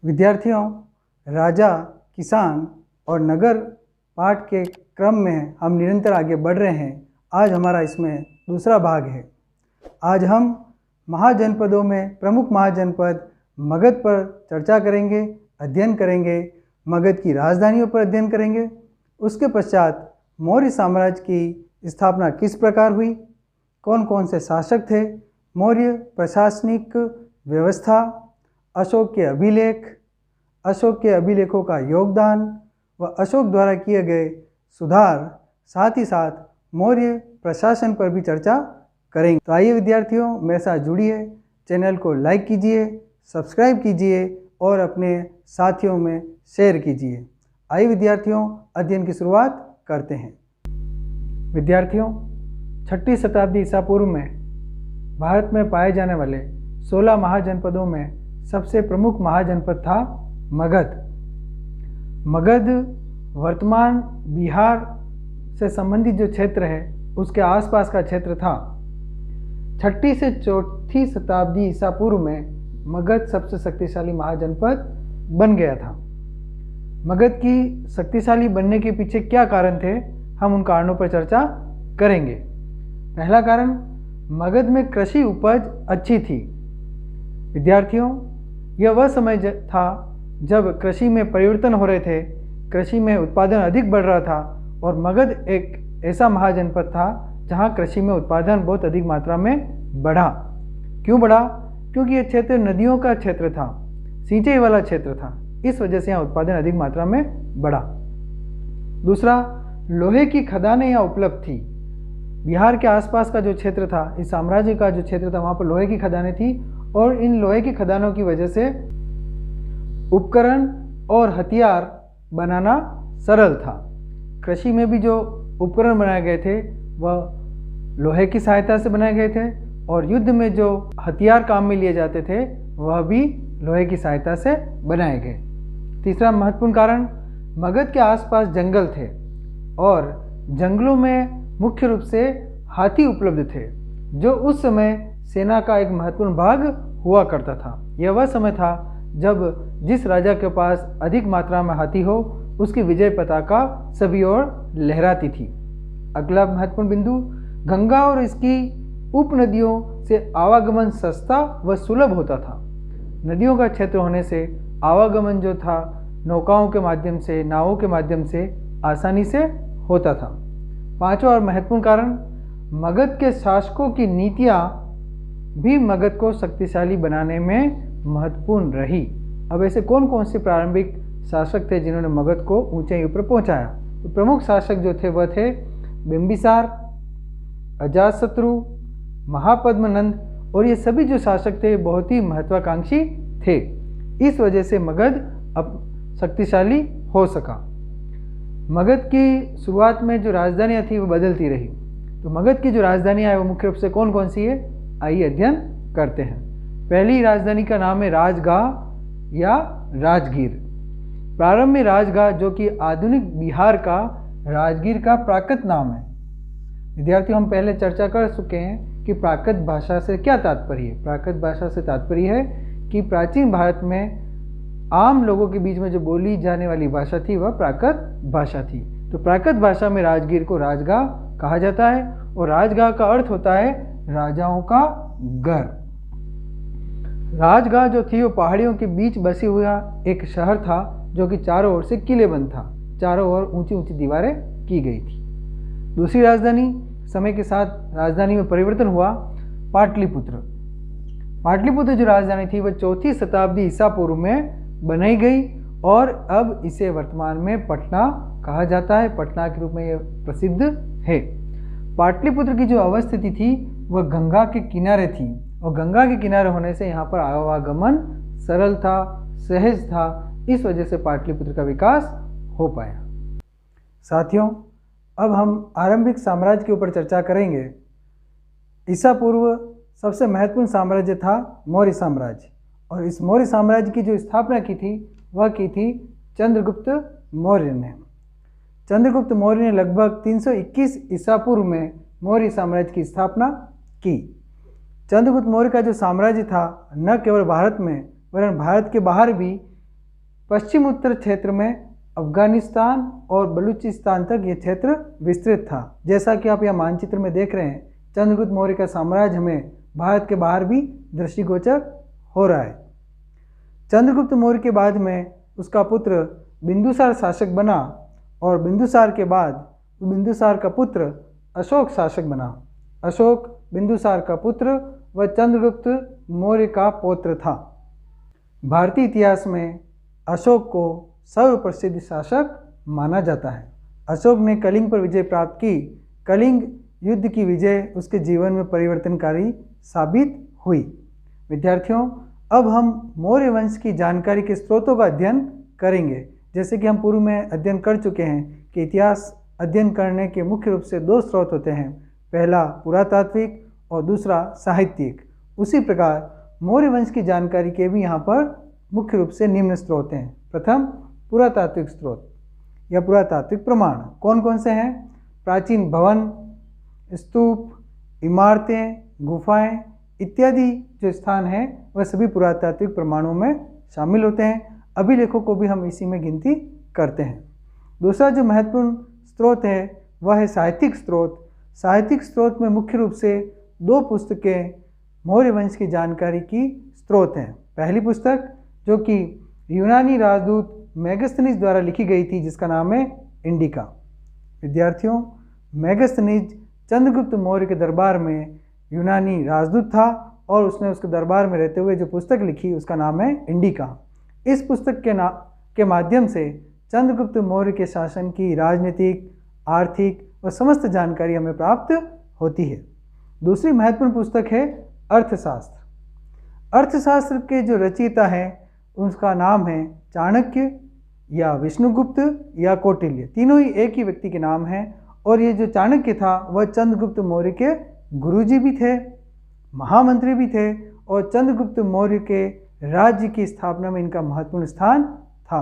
विद्यार्थियों, राजा, किसान और नगर पाठ के क्रम में हम निरंतर आगे बढ़ रहे हैं। आज हमारा इसमें दूसरा भाग है। आज हम महाजनपदों में प्रमुख महाजनपद मगध पर चर्चा करेंगे, अध्ययन करेंगे। मगध की राजधानियों पर अध्ययन करेंगे। उसके पश्चात मौर्य साम्राज्य की स्थापना किस प्रकार हुई, कौन कौन से शासक थे, मौर्य प्रशासनिक व्यवस्था, अशोक के अभिलेख, अशोक के अभिलेखों का योगदान व अशोक द्वारा किए गए सुधार, साथ ही साथ मौर्य प्रशासन पर भी चर्चा करेंगे। तो आइए विद्यार्थियों, मेरे साथ जुड़िए, चैनल को लाइक कीजिए, सब्सक्राइब कीजिए और अपने साथियों में शेयर कीजिए। आइए विद्यार्थियों, अध्ययन की शुरुआत करते हैं। विद्यार्थियों, 6ठी शताब्दी ईसा पूर्व में भारत में पाए जाने वाले 16 महाजनपदों में सबसे प्रमुख महाजनपद था मगध। मगध वर्तमान बिहार से संबंधित जो क्षेत्र है उसके आसपास का क्षेत्र था। 6ठी से 4ठी शताब्दी ईसा पूर्व में मगध सबसे शक्तिशाली महाजनपद बन गया था। मगध की शक्तिशाली बनने के पीछे क्या कारण थे, हम उन कारणों पर चर्चा करेंगे। पहला कारण, मगध में कृषि उपज अच्छी थी। विद्यार्थियों, यह वह समय था जब कृषि में परिवर्तन हो रहे थे, कृषि में उत्पादन अधिक बढ़ रहा था और मगध एक ऐसा महाजनपद था जहां कृषि में उत्पादन बहुत अधिक मात्रा में बढ़ा। क्यों बढ़ा? क्योंकि यह क्षेत्र नदियों का क्षेत्र था, सिंचाई वाला क्षेत्र था, इस वजह से यहाँ उत्पादन अधिक मात्रा में बढ़ा। दूसरा, लोहे की खदानें यहाँ उपलब्ध थी। बिहार के आसपास का जो क्षेत्र था, इस साम्राज्य का जो क्षेत्र था, वहाँ पर लोहे की खदानें थी और इन लोहे की खदानों की वजह से उपकरण और हथियार बनाना सरल था। कृषि में भी जो उपकरण बनाए गए थे वह लोहे की सहायता से बनाए गए थे और युद्ध में जो हथियार काम में लिए जाते थे वह भी लोहे की सहायता से बनाए गए। तीसरा महत्वपूर्ण कारण, मगध के आसपास जंगल थे और जंगलों में मुख्य रूप से हाथी उपलब्ध थे, जो उस समय सेना का एक महत्वपूर्ण भाग हुआ करता था। यह वह समय था जब जिस राजा के पास अधिक मात्रा में हाथी हो उसकी विजय पताका सभी ओर लहराती थी। अगला महत्वपूर्ण बिंदु, गंगा और इसकी उपनदियों से आवागमन सस्ता व सुलभ होता था। नदियों का क्षेत्र होने से आवागमन जो था नौकाओं के माध्यम से, नावों के माध्यम से आसानी से होता था। पांचवा और महत्वपूर्ण कारण, मगध के शासकों की नीतियाँ भी मगध को शक्तिशाली बनाने में महत्वपूर्ण रही। अब ऐसे कौन कौन से प्रारंभिक शासक थे जिन्होंने मगध को ऊंचाई पर पहुंचाया? तो प्रमुख शासक जो थे वह थे बिंबिसार, अजातशत्रु, महापद्मनंद और ये सभी जो शासक थे बहुत ही महत्वाकांक्षी थे। इस वजह से मगध अब शक्तिशाली हो सका। मगध की शुरुआत में जो राजधानियाँ थी वो बदलती रही। तो मगध की जो राजधानियाँ है वो मुख्य रूप से कौन कौन सी है, आइए अध्ययन करते हैं। पहली राजधानी का नाम है राजगाह या राजगीर। प्रारंभ में राजगाह, जो कि आधुनिक बिहार का राजगीर का प्राकृत नाम है। विद्यार्थियों, हम पहले चर्चा कर चुके हैं कि प्राकृत भाषा से क्या तात्पर्य है। प्राकृत भाषा से तात्पर्य है कि प्राचीन भारत में आम लोगों के बीच में जो बोली जाने वाली भाषा थी वह प्राकृत भाषा थी। तो प्राकृत भाषा में राजगीर को राजगाह कहा जाता है और राजगाह का अर्थ होता है राजाओं का घर। राजगाह जो थी वो पहाड़ियों के बीच बसी हुआ एक शहर था जो कि चारों ओर से किलेबंद था, चारों ओर ऊंची ऊंची दीवारें की गई थी। दूसरी राजधानी, समय के साथ राजधानी में परिवर्तन हुआ, पाटलिपुत्र। पाटलिपुत्र जो राजधानी थी वह 4ठी शताब्दी ईसा पूर्व में बनाई गई और अब इसे वर्तमान में पटना कहा जाता है। पटना के रूप में यह प्रसिद्ध है। पाटलिपुत्र की जो अवस्थिति थी वह गंगा के किनारे थी और गंगा के किनारे होने से यहाँ पर आवागमन सरल था, सहज था। इस वजह से पाटलिपुत्र का विकास हो पाया। साथियों, अब हम आरंभिक साम्राज्य के ऊपर चर्चा करेंगे। ईसा पूर्व सबसे महत्वपूर्ण साम्राज्य था मौर्य साम्राज्य और इस मौर्य साम्राज्य की जो स्थापना की थी वह की थी चंद्रगुप्त मौर्य ने। चंद्रगुप्त मौर्य ने लगभग 321 ईसा पूर्व में मौर्य साम्राज्य की स्थापना की। चंद्रगुप्त मौर्य का जो साम्राज्य था न केवल भारत में वरन भारत के बाहर भी पश्चिम उत्तर क्षेत्र में अफगानिस्तान और बलूचिस्तान तक ये क्षेत्र विस्तृत था। जैसा कि आप यहाँ मानचित्र में देख रहे हैं, चंद्रगुप्त मौर्य का साम्राज्य हमें भारत के बाहर भी दृष्टिगोचर हो रहा है। चंद्रगुप्त मौर्य के बाद में उसका पुत्र बिंदुसार शासक बना और बिंदुसार के बाद बिंदुसार का पुत्र अशोक शासक बना। अशोक बिंदुसार का पुत्र व चंद्रगुप्त मौर्य का पौत्र था। भारतीय इतिहास में अशोक को सर्वप्रसिद्ध शासक माना जाता है। अशोक ने कलिंग पर विजय प्राप्त की। कलिंग युद्ध की विजय उसके जीवन में परिवर्तनकारी साबित हुई। विद्यार्थियों, अब हम मौर्य वंश की जानकारी के स्रोतों का अध्ययन करेंगे। जैसे कि हम पूर्व में अध्ययन कर चुके हैं कि इतिहास अध्ययन करने के मुख्य रूप से दो स्रोत होते हैं, पहला पुरातात्विक और दूसरा साहित्यिक। उसी प्रकार मौर्य वंश की जानकारी के भी यहाँ पर मुख्य रूप से निम्न स्रोत हैं। प्रथम, पुरातात्विक स्रोत या पुरातात्विक प्रमाण कौन कौन से हैं? प्राचीन भवन, स्तूप, इमारतें, गुफाएं इत्यादि जो स्थान हैं वह सभी पुरातात्विक प्रमाणों में शामिल होते हैं। अभिलेखों को भी हम इसी में गिनती करते हैं। दूसरा जो महत्वपूर्ण स्रोत है वह है साहित्यिक स्रोत। साहित्यिक स्रोत में मुख्य रूप से दो पुस्तकें मौर्य वंश की जानकारी की स्रोत हैं। पहली पुस्तक जो कि यूनानी राजदूत मेगास्थनीज द्वारा लिखी गई थी, जिसका नाम है इंडिका। विद्यार्थियों, मेगास्थनीज चंद्रगुप्त मौर्य के दरबार में यूनानी राजदूत था और उसने उसके दरबार में रहते हुए जो पुस्तक लिखी उसका नाम है इंडिका। इस पुस्तक के माध्यम से चंद्रगुप्त मौर्य के शासन की राजनीतिक, आर्थिक व समस्त जानकारी हमें प्राप्त होती है। दूसरी महत्वपूर्ण पुस्तक है अर्थशास्त्र। अर्थशास्त्र के जो रचयिता हैं उसका नाम है चाणक्य या विष्णुगुप्त या कौटिल्य। तीनों ही एक ही व्यक्ति के नाम हैं और ये जो चाणक्य था वह चंद्रगुप्त मौर्य के गुरुजी भी थे, महामंत्री भी थे और चंद्रगुप्त मौर्य के राज्य की स्थापना में इनका महत्वपूर्ण स्थान था।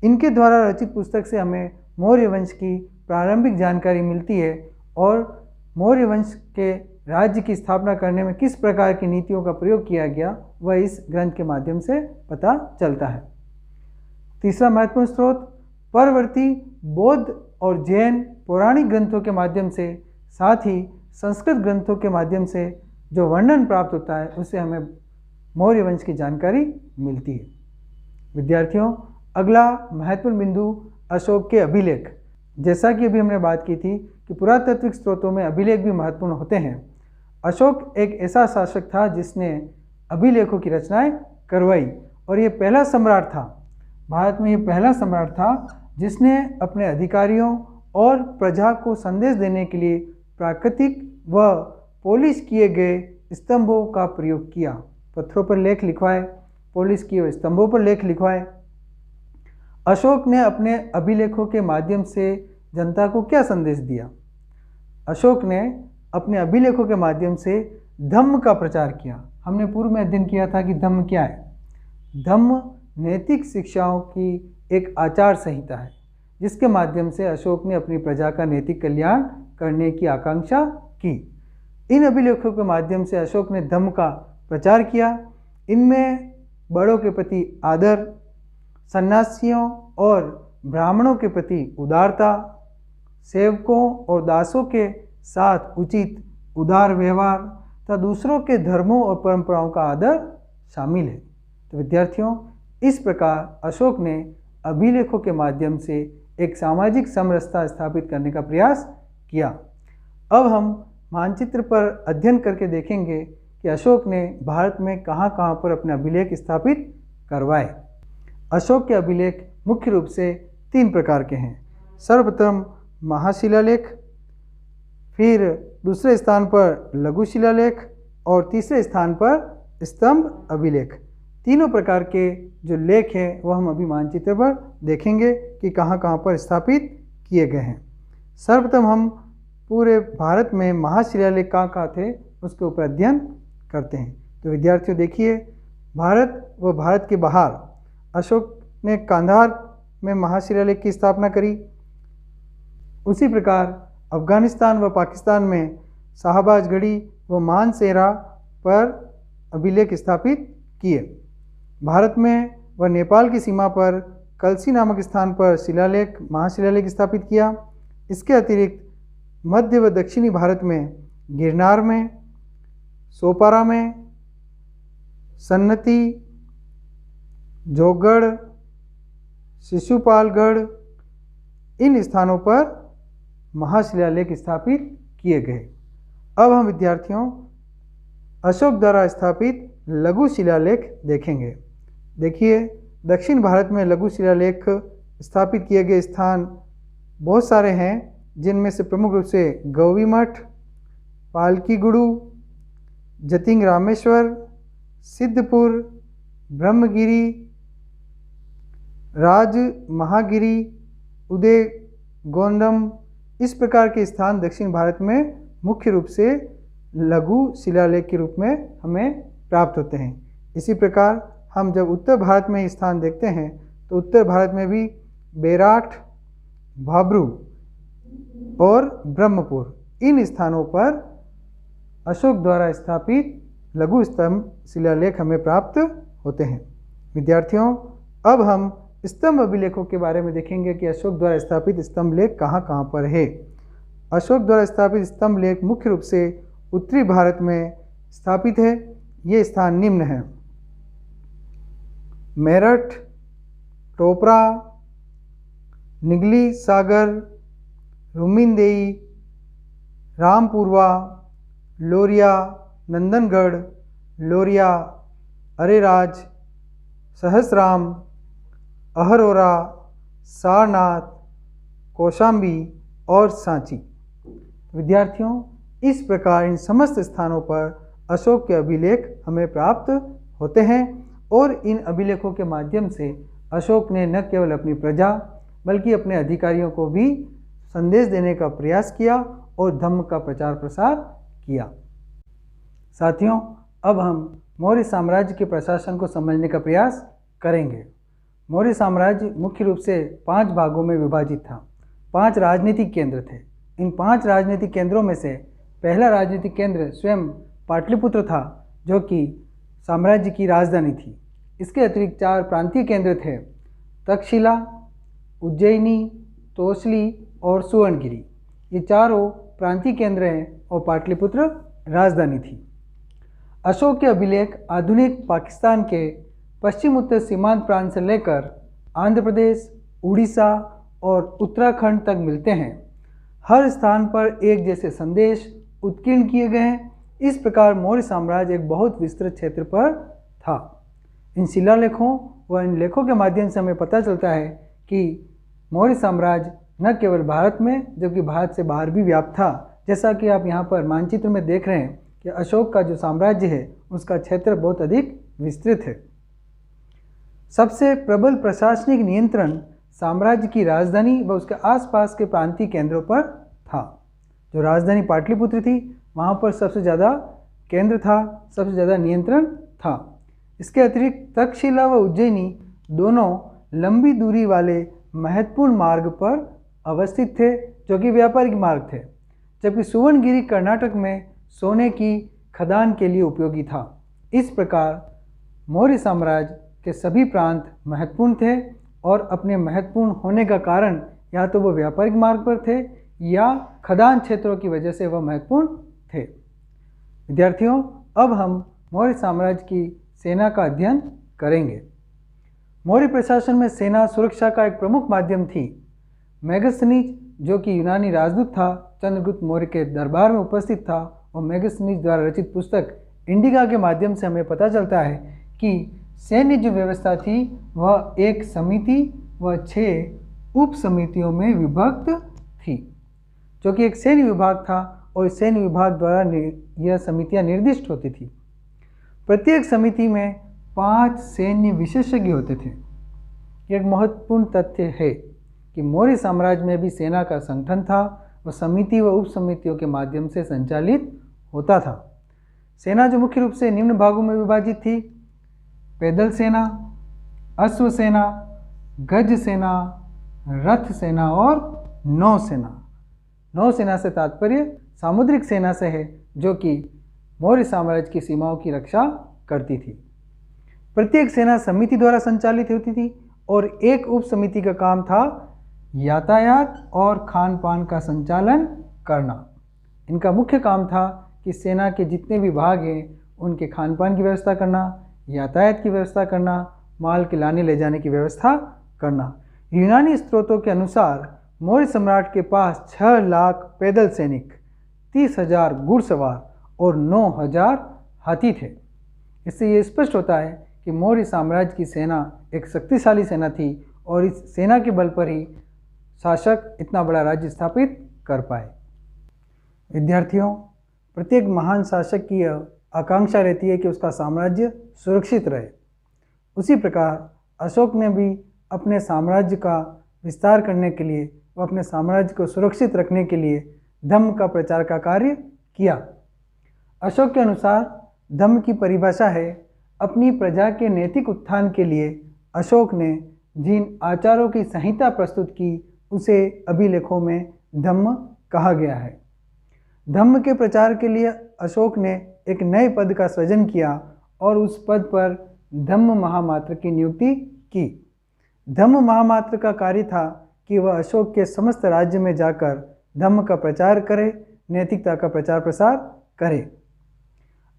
इनके द्वारा रचित पुस्तक से हमें मौर्य वंश की प्रारंभिक जानकारी मिलती है और मौर्य वंश के राज्य की स्थापना करने में किस प्रकार की नीतियों का प्रयोग किया गया वह इस ग्रंथ के माध्यम से पता चलता है। तीसरा महत्वपूर्ण स्रोत परवर्ती बौद्ध और जैन पौराणिक ग्रंथों के माध्यम से, साथ ही संस्कृत ग्रंथों के माध्यम से जो वर्णन प्राप्त होता है उससे हमें मौर्य वंश की जानकारी मिलती है। विद्यार्थियों, अगला महत्वपूर्ण बिंदु अशोक के अभिलेख। जैसा कि अभी हमने बात की थी कि पुरातात्विक स्रोतों में अभिलेख भी महत्वपूर्ण होते हैं। अशोक एक ऐसा शासक था जिसने अभिलेखों की रचनाएं करवाई और ये पहला सम्राट था, भारत में ये पहला सम्राट था जिसने अपने अधिकारियों और प्रजा को संदेश देने के लिए प्राकृतिक व पॉलिश किए गए स्तंभों का प्रयोग किया। पत्थरों पर लेख लिखवाए, पॉलिश किए हुए स्तंभों पर लेख लिखवाए। अशोक ने अपने अभिलेखों के माध्यम से जनता को क्या संदेश दिया? अशोक ने अपने अभिलेखों के माध्यम से धम्म का प्रचार किया। हमने पूर्व में अध्ययन किया था कि धम्म क्या है। धम्म नैतिक शिक्षाओं की एक आचार संहिता है जिसके माध्यम से अशोक ने अपनी प्रजा का नैतिक कल्याण करने की आकांक्षा की। इन अभिलेखों के माध्यम से अशोक ने धम्म का प्रचार किया। इनमें बड़ों के प्रति आदर, सन्यासियों और ब्राह्मणों के प्रति उदारता, सेवकों और दासों के साथ उचित उदार व्यवहार तथा दूसरों के धर्मों और परंपराओं का आदर शामिल है। तो विद्यार्थियों, इस प्रकार अशोक ने अभिलेखों के माध्यम से एक सामाजिक समरसता स्थापित करने का प्रयास किया। अब हम मानचित्र पर अध्ययन करके देखेंगे कि अशोक ने भारत में कहाँ कहाँ पर अपने अभिलेख स्थापित करवाए। अशोक के अभिलेख मुख्य रूप से 3 प्रकार के हैं। सर्वप्रथम महाशिलालेख, फिर दूसरे स्थान पर लघु शिलालेख और तीसरे स्थान पर स्तंभ अभिलेख। तीनों प्रकार के जो लेख हैं वह हम अभी मानचित्र पर देखेंगे कि कहाँ कहाँ पर स्थापित किए गए हैं। सर्वप्रथम हम पूरे भारत में महाशिलालेख कहाँ थे उसके ऊपर अध्ययन करते हैं। तो विद्यार्थियों देखिए, भारत व भारत के बाहर अशोक ने कांधार में महाशिलालेख की स्थापना करी। उसी प्रकार अफगानिस्तान व पाकिस्तान में शाहबाज गढ़ी व मानसेरा पर अभिलेख स्थापित किए। भारत में व नेपाल की सीमा पर कलसी नामक स्थान पर शिलालेख महाशिलालेख स्थापित किया। इसके अतिरिक्त मध्य व दक्षिणी भारत में गिरनार में, सोपारा में, सन्नती, जोगढ़, शिशुपालगढ़ इन स्थानों पर महाशिलालेख स्थापित किए गए। अब हम विद्यार्थियों अशोक द्वारा स्थापित लघु शिलालेख देखेंगे। देखिए, दक्षिण भारत में लघु शिलालेख स्थापित किए गए स्थान बहुत सारे हैं, जिनमें से प्रमुख रूप से गौवी मठ, पालकीगुड़ू, जतिंग रामेश्वर, सिद्धपुर, ब्रह्मगिरी, राज महागिरी, उदय गोंडम इस प्रकार के स्थान दक्षिण भारत में मुख्य रूप से लघु शिलालेख के रूप में हमें प्राप्त होते हैं। इसी प्रकार हम जब उत्तर भारत में स्थान देखते हैं तो उत्तर भारत में भी बेराठ, भाब्रू और ब्रह्मपुर इन स्थानों पर अशोक द्वारा स्थापित लघु स्तंभ शिलालेख हमें प्राप्त होते हैं। विद्यार्थियों, अब हम स्तंभ अभिलेखों के बारे में देखेंगे कि अशोक द्वारा स्थापित स्तंभ लेख कहाँ कहाँ पर है। अशोक द्वारा स्थापित स्तंभ लेख मुख्य रूप से उत्तरी भारत में स्थापित है। ये स्थान निम्न है: मेरठ, टोपरा, निगली सागर, रुमिनदेई, रामपुरवा, लोरिया, नंदनगढ़, लोरिया, अरेराज, सहसराम, अहरोरा, सारनाथ, कौशाम्बी और सांची। विद्यार्थियों, इस प्रकार इन समस्त स्थानों पर अशोक के अभिलेख हमें प्राप्त होते हैं और इन अभिलेखों के माध्यम से अशोक ने न केवल अपनी प्रजा बल्कि अपने अधिकारियों को भी संदेश देने का प्रयास किया और धम्म का प्रचार प्रसार किया। साथियों, अब हम मौर्य साम्राज्य के प्रशासन को समझने का प्रयास करेंगे। मौर्य साम्राज्य मुख्य रूप से 5 भागों में विभाजित था। 5 राजनीतिक केंद्र थे। इन 5 राजनीतिक केंद्रों में से पहला राजनीतिक केंद्र स्वयं पाटलिपुत्र था, जो कि साम्राज्य की राजधानी थी। इसके अतिरिक्त 4 प्रांतीय केंद्र थे: तक्षशिला, उज्जैनी, तोसली और सुवर्णगिरी। ये चारों प्रांतीय केंद्र हैं और पाटलिपुत्र राजधानी थी। अशोक के अभिलेख आधुनिक पाकिस्तान के पश्चिम उत्तर सीमांत प्रांत से लेकर आंध्र प्रदेश, उड़ीसा और उत्तराखंड तक मिलते हैं। हर स्थान पर एक जैसे संदेश उत्कीर्ण किए गए हैं। इस प्रकार मौर्य साम्राज्य एक बहुत विस्तृत क्षेत्र पर था। इन शिलालेखों व इन लेखों के माध्यम से हमें पता चलता है कि मौर्य साम्राज्य न केवल भारत में जबकि भारत से बाहर भी व्याप्त था। जैसा कि आप यहाँ पर मानचित्र में देख रहे हैं कि अशोक का जो साम्राज्य है उसका क्षेत्र बहुत अधिक विस्तृत है। सबसे प्रबल प्रशासनिक नियंत्रण साम्राज्य की राजधानी व उसके आसपास के प्रांतीय केंद्रों पर था। जो राजधानी पाटलिपुत्र थी वहाँ पर सबसे ज़्यादा केंद्र था, सबसे ज़्यादा नियंत्रण था। इसके अतिरिक्त तक्षशिला व उज्जैनी दोनों लंबी दूरी वाले महत्वपूर्ण मार्ग पर अवस्थित थे, जो कि व्यापारिक मार्ग थे, जबकि सुवर्णगिरी कर्नाटक में सोने की खदान के लिए उपयोगी था। इस प्रकार मौर्य साम्राज्य के सभी प्रांत महत्वपूर्ण थे और अपने महत्वपूर्ण होने का कारण या तो वो व्यापारिक मार्ग पर थे या खदान क्षेत्रों की वजह से वह महत्वपूर्ण थे। विद्यार्थियों, अब हम मौर्य साम्राज्य की सेना का अध्ययन करेंगे। मौर्य प्रशासन में सेना सुरक्षा का एक प्रमुख माध्यम थी। मेगस्थनीज, जो कि यूनानी राजदूत था, चंद्रगुप्त मौर्य के दरबार में उपस्थित था और मेगस्थनीज द्वारा रचित पुस्तक इंडिका के माध्यम से हमें पता चलता है कि सैन्य जो व्यवस्था थी वह एक समिति व 6 उप समितियों में विभक्त थी, जो कि एक सैन्य विभाग था और सैन्य विभाग द्वारा यह समितियां निर्दिष्ट होती थी। प्रत्येक समिति में 5 सैन्य विशेषज्ञ होते थे। एक महत्वपूर्ण तथ्य है कि मौर्य साम्राज्य में भी सेना का संगठन था, वह समिति व उप समितियों के माध्यम से संचालित होता था। सेना जो मुख्य रूप से निम्न भागों में विभाजित थी: पैदल सेना, अश्व सेना, गज सेना, रथ सेना और नौसेना। नौसेना से तात्पर्य सामुद्रिक सेना से है, जो कि मौर्य साम्राज्य की सीमाओं की रक्षा करती थी। प्रत्येक सेना समिति द्वारा संचालित होती थी और एक उप समिति का काम था यातायात और खान पान का संचालन करना। इनका मुख्य काम था कि सेना के जितने भी भाग हैं उनके खान पान की व्यवस्था करना, यातायात की व्यवस्था करना, माल के लाने ले जाने की व्यवस्था करना। यूनानी स्रोतों के अनुसार मौर्य सम्राट के पास 6 लाख पैदल सैनिक, 30,000 घुड़सवार और 9,000 हाथी थे। इससे ये स्पष्ट होता है कि मौर्य साम्राज्य की सेना एक शक्तिशाली सेना थी और इस सेना के बल पर ही शासक इतना बड़ा राज्य स्थापित कर पाए। विद्यार्थियों, प्रत्येक महान शासक की आकांक्षा रहती है कि उसका साम्राज्य सुरक्षित रहे। उसी प्रकार अशोक ने भी अपने साम्राज्य का विस्तार करने के लिए व अपने साम्राज्य को सुरक्षित रखने के लिए धम्म का प्रचार का कार्य किया। अशोक के अनुसार धम्म की परिभाषा है, अपनी प्रजा के नैतिक उत्थान के लिए अशोक ने जिन आचारों की संहिता प्रस्तुत की उसे अभिलेखों में धम्म कहा गया है। धम्म के प्रचार के लिए अशोक ने एक नए पद का सृजन किया और उस पद पर धम्म महामात्र की नियुक्ति की। धम्म महामात्र का कार्य था कि वह अशोक के समस्त राज्य में जाकर धम्म का प्रचार करे, नैतिकता का प्रचार प्रसार करे।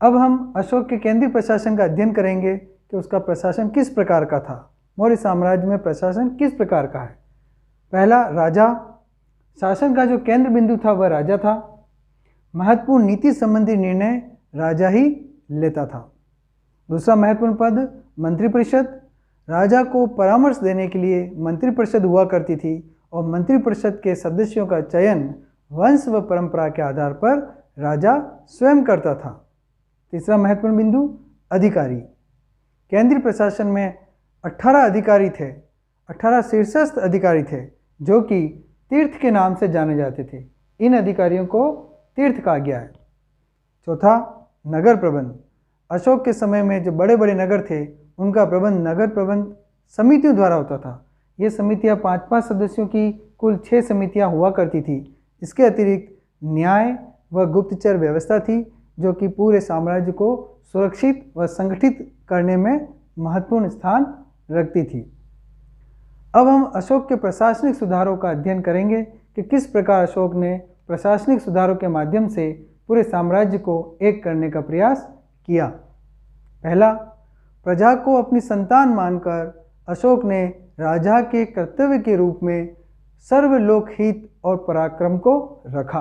अब हम अशोक के केंद्रीय प्रशासन का अध्ययन करेंगे कि उसका प्रशासन किस प्रकार का था। मौर्य साम्राज्य में प्रशासन किस प्रकार का है। पहला, राजा। शासन का जो केंद्र बिंदु था वह राजा था। महत्वपूर्ण नीति संबंधी निर्णय राजा ही लेता था। दूसरा महत्वपूर्ण पद, मंत्रिपरिषद। राजा को परामर्श देने के लिए मंत्रिपरिषद हुआ करती थी और मंत्रिपरिषद के सदस्यों का चयन वंश व परंपरा के आधार पर राजा स्वयं करता था। तीसरा महत्वपूर्ण बिंदु, अधिकारी। केंद्रीय प्रशासन में 18 अधिकारी थे, 18 शीर्षस्थ अधिकारी थे जो कि तीर्थ के नाम से जाने जाते थे। इन अधिकारियों को तीर्थ कहा गया है। चौथा, नगर प्रबंध। अशोक के समय में जो बड़े बड़े नगर थे उनका प्रबंध नगर प्रबंध समितियों द्वारा होता था। ये समितियां 5-5 सदस्यों की कुल 6 समितियां हुआ करती थी। इसके अतिरिक्त न्याय व गुप्तचर व्यवस्था थी जो कि पूरे साम्राज्य को सुरक्षित व संगठित करने में महत्वपूर्ण स्थान रखती थी। अब हम अशोक के प्रशासनिक सुधारों का अध्ययन करेंगे कि किस प्रकार अशोक ने प्रशासनिक सुधारों के माध्यम से पूरे साम्राज्य को एक करने का प्रयास किया। पहला, प्रजा को अपनी संतान मानकर अशोक ने राजा के कर्तव्य के रूप में सर्वलोक हित और पराक्रम को रखा।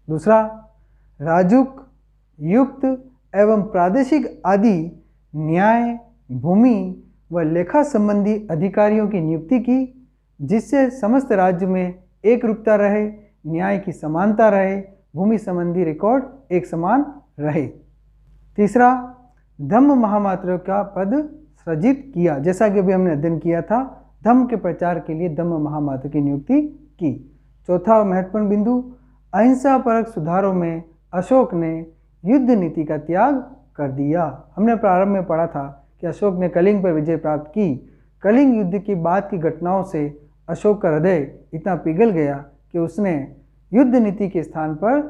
दूसरा, राजुक, युक्त एवं प्रादेशिक आदि न्याय, भूमि व लेखा संबंधी अधिकारियों की नियुक्ति की, जिससे समस्त राज्य में एक रूपता रहे, न्याय की समानता रहे, भूमि संबंधी रिकॉर्ड एक समान रहे। तीसरा, धम्म महामात्र का पद सृजित किया। जैसा कि अभी हमने अध्ययन किया था, धम्म के प्रचार के लिए धम्म महामात्र की नियुक्ति की। चौथा महत्वपूर्ण बिंदु, अहिंसा परक सुधारों में अशोक ने युद्ध नीति का त्याग कर दिया। हमने प्रारंभ में पढ़ा था कि अशोक ने कलिंग पर विजय प्राप्त की। कलिंग युद्ध की बाद की घटनाओं से अशोक का हृदय इतना पिघल गया कि उसने युद्ध नीति के स्थान पर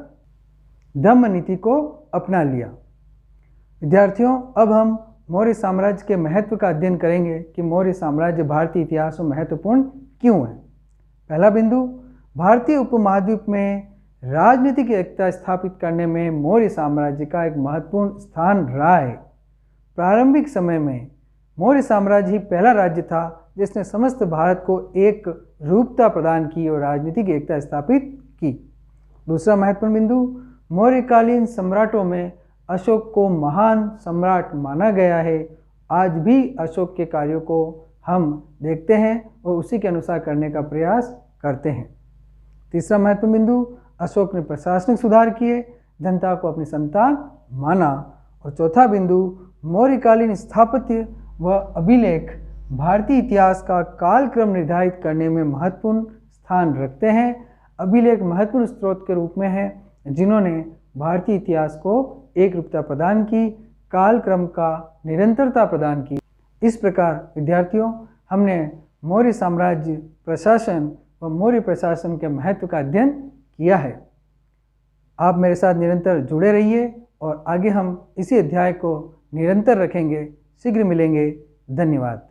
धम्म नीति को अपना लिया। विद्यार्थियों, अब हम मौर्य साम्राज्य के महत्व का अध्ययन करेंगे कि मौर्य साम्राज्य भारतीय इतिहास में महत्वपूर्ण क्यों है। पहला बिंदु, भारतीय उपमहाद्वीप में राजनीतिक एकता स्थापित करने में मौर्य साम्राज्य का एक महत्वपूर्ण स्थान रहा है। प्रारंभिक समय में मौर्य साम्राज्य ही पहला राज्य था जिसने समस्त भारत को एक रूपता प्रदान की और राजनीतिक एकता स्थापित की। दूसरा महत्वपूर्ण बिंदु, मौर्यकालीन सम्राटों में अशोक को महान सम्राट माना गया है। आज भी अशोक के कार्यों को हम देखते हैं और उसी के अनुसार करने का प्रयास करते हैं। तीसरा महत्वपूर्ण बिंदु, अशोक ने प्रशासनिक सुधार किए, जनता को अपनी संतान माना। और चौथा बिंदु, मौर्यकालीन स्थापत्य व अभिलेख भारतीय इतिहास का कालक्रम निर्धारित करने में महत्वपूर्ण स्थान रखते हैं। अभिलेख महत्वपूर्ण स्रोत के रूप में हैं जिन्होंने भारतीय इतिहास को एक रूपता प्रदान की, कालक्रम का निरंतरता प्रदान की। इस प्रकार विद्यार्थियों, हमने मौर्य साम्राज्य प्रशासन व मौर्य प्रशासन के महत्व का अध्ययन किया है। आप मेरे साथ निरंतर जुड़े रहिए और आगे हम इसी अध्याय को निरंतर रखेंगे। शीघ्र मिलेंगे। धन्यवाद।